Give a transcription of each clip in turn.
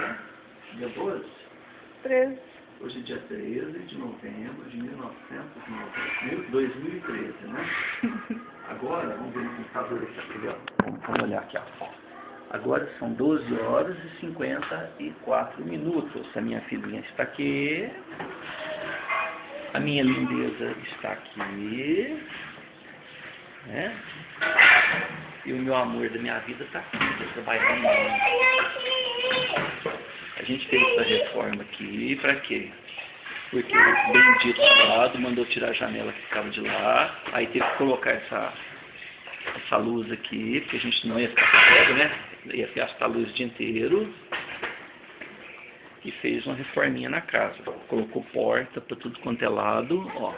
é? Dia 12? 13. Hoje é dia 13 de novembro de 2013, né? Agora, vamos ver no computador aqui, ó. Vamos olhar aqui, ó. Agora são 12 horas e 54 minutos. A minha filhinha está aqui. A minha lindeza está aqui. Né? E o meu amor da minha vida está aqui. Estou trabalhando. A gente fez essa reforma aqui. Para quê? Porque o bendito do lado mandou tirar a janela que ficava de lá. Aí teve que colocar essa luz aqui, porque a gente não ia ficar cego, né? Ia gastar a luz o dia inteiro. E fez uma reforminha na casa. Colocou porta para tudo quanto é lado, ó.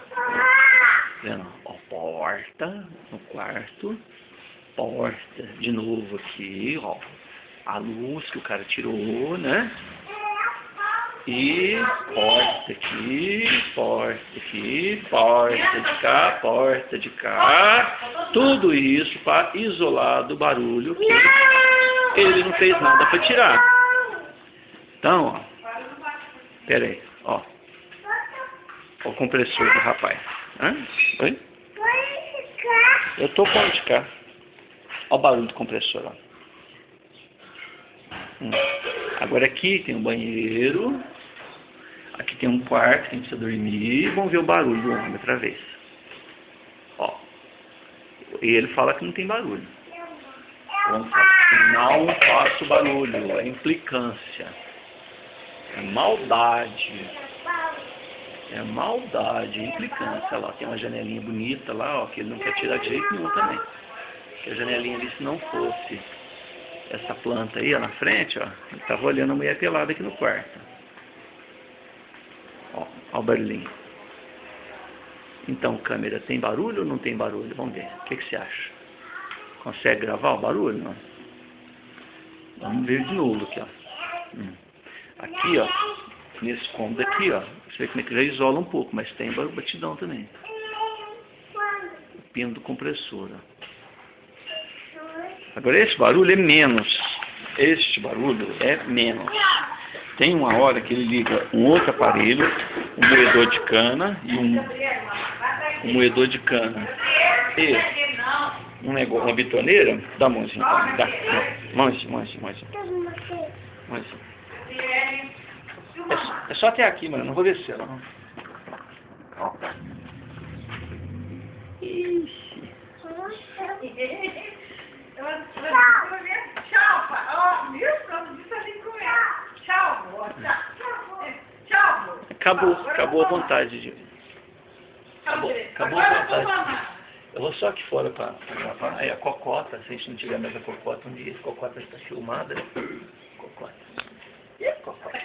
Vendo? Ó, porta no quarto. Porta de novo aqui, ó. A luz que o cara tirou, né? E porta aqui, porta aqui, porta de cá, porta de cá. Tudo isso para isolar do barulho que ele não fez nada para tirar. Então, ó. Pera aí, ó. Ó o compressor do rapaz. Hã? Oi? Eu tô pondo de cá. Ó o barulho do compressor, ó. Agora aqui tem um banheiro. Aqui tem um quarto que a gente precisa dormir. Vamos ver o barulho do homem outra vez. Ó. E ele fala que não tem barulho. Vamos falar que não faço barulho. É implicância. É maldade. É maldade, implicância. Lá tem uma janelinha bonita lá, ó, que ele não quer tirar de jeito nenhum também. Porque a janelinha ali, se não fosse essa planta aí, ó, na frente, ó, ele tava olhando a mulher pelada aqui no quarto. Ó o barulhinho. Então, câmera, tem barulho ou não tem barulho? Vamos ver. O que você acha? Consegue gravar o barulho? Não? Vamos ver de novo aqui, ó. Aqui, ó, nesse cômodo aqui, ó, você vê como é que já isola um pouco, mas tem batidão também. O pino do compressor, ó. Agora esse barulho é menos. Este barulho é menos. Tem uma hora que ele liga um outro aparelho, um moedor de cana e um moedor de cana. E um negócio, uma bitoneira. Dá a mãozinha, dá. Mãozinha. É só até aqui, mano. Não vou descer, não. Ixi. Tchau, ó, viu? Pronto, disse assim comer. Tchau, amor. Tchau, Acabou a vontade de... Acabou a vontade. Eu vou só aqui fora pra gravar. Aí a cocota, se a gente não tiver mais a cocota um dia, a cocota está filmada, né? Cocota. E a cocota?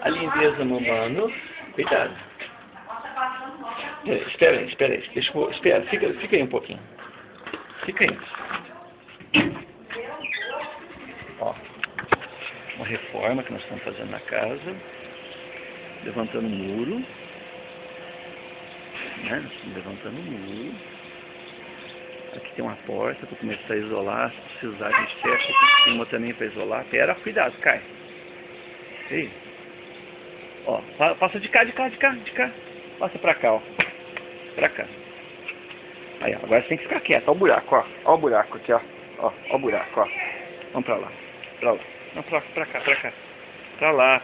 A lindeza mamando. Cuidado. Espera aí. Espera. Fica aí um pouquinho. Fica aí. Ó. Uma reforma que nós estamos fazendo na casa. Levantando o muro. Né? Nós estamos levantando o muro. Aqui tem uma porta para começar a isolar. Se precisar, a gente fecha aqui em cima também para isolar. Pera, cuidado, cai. Ei. Ó, passa de cá. Passa pra cá, ó. Pra cá. Aí, ó, agora você tem que ficar quieto. Ó o buraco, ó. Ó o buraco aqui, ó. Ó o buraco, ó. Vamos pra lá. Não, pra cá. Pra lá.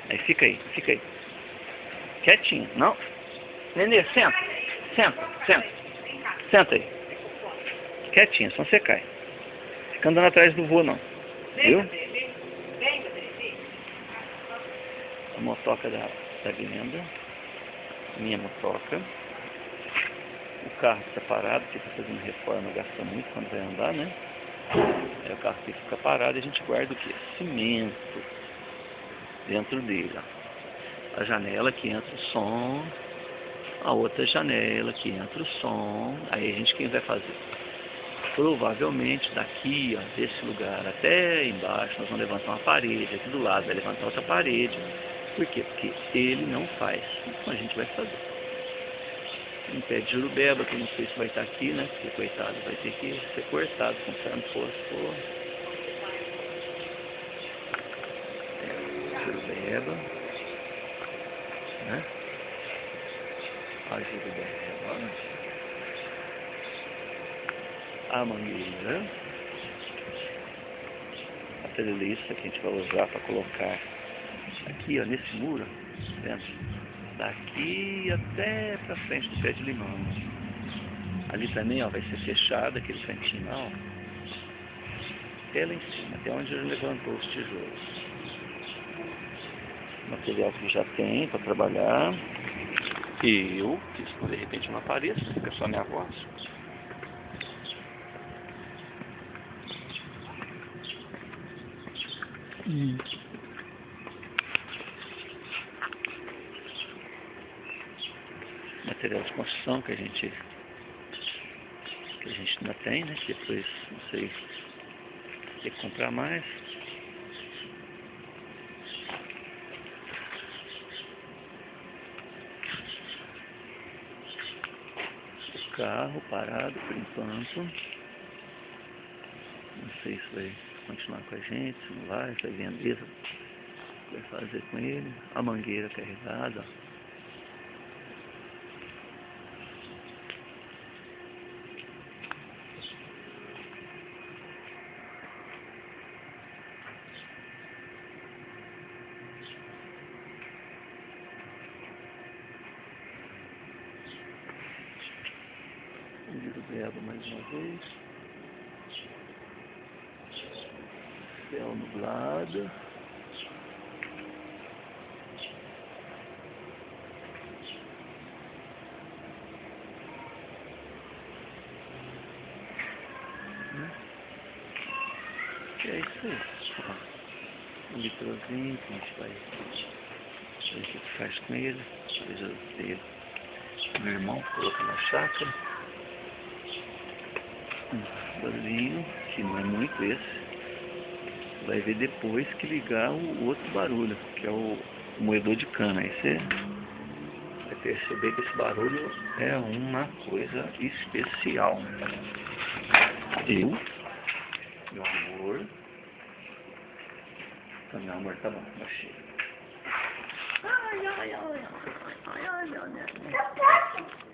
Aí, fica aí. Quietinho. Não. Nenê, senta aí. Quietinho, senão você cai. Fica andando atrás do vô, não. Viu? A motoca da Glenda. Minha motoca. O carro está parado, porque está fazendo reforma, gasta muito quando vai andar, né? Aí o carro fica parado e a gente guarda o quê? Cimento dentro dele, ó. A janela que entra o som, a outra janela que entra o som. Aí a gente quem vai fazer? provavelmente daqui, ó, desse lugar até embaixo, nós vamos levantar uma parede, aqui do lado vai levantar outra parede. Por quê? Porque ele não faz, então a gente vai fazer. Um pé de jurubeba, que eu não sei se vai estar aqui, né? Porque coitado, vai ter que ser cortado conforme for. Jurubeba, né? A jurubeba, a mangueira, a treliça que a gente vai usar para colocar aqui, ó, nesse muro, tá vendo? Daqui até pra frente do pé de limão. Ali também, ó, vai ser fechado aquele cantinho lá, ó, até lá em cima, até onde ele levantou os tijolos. Material que já tem para trabalhar. E eu, que se de repente não apareça, fica só minha voz. Material de construção que a gente ainda tem, né? Que depois, não sei, tem que comprar mais. O carro parado por enquanto. Não sei se vai continuar com a gente, se não vai, se vai vender, o que vai fazer com ele. A mangueira carregada, ó. Vidro belo mais uma vez. Céu nublado. E é isso aí. Ó, um litrozinho que a gente vai ver o que faz com ele. Depois eu dei meu irmão colocar na chácara. Barulhinho, que não é muito esse. Vai ver depois que ligar o outro barulho, que é o moedor de cana. Aí você vai perceber que esse barulho é uma coisa especial. Meu amor. Então, meu amor, tá bom, baixei. Ai, meu Deus.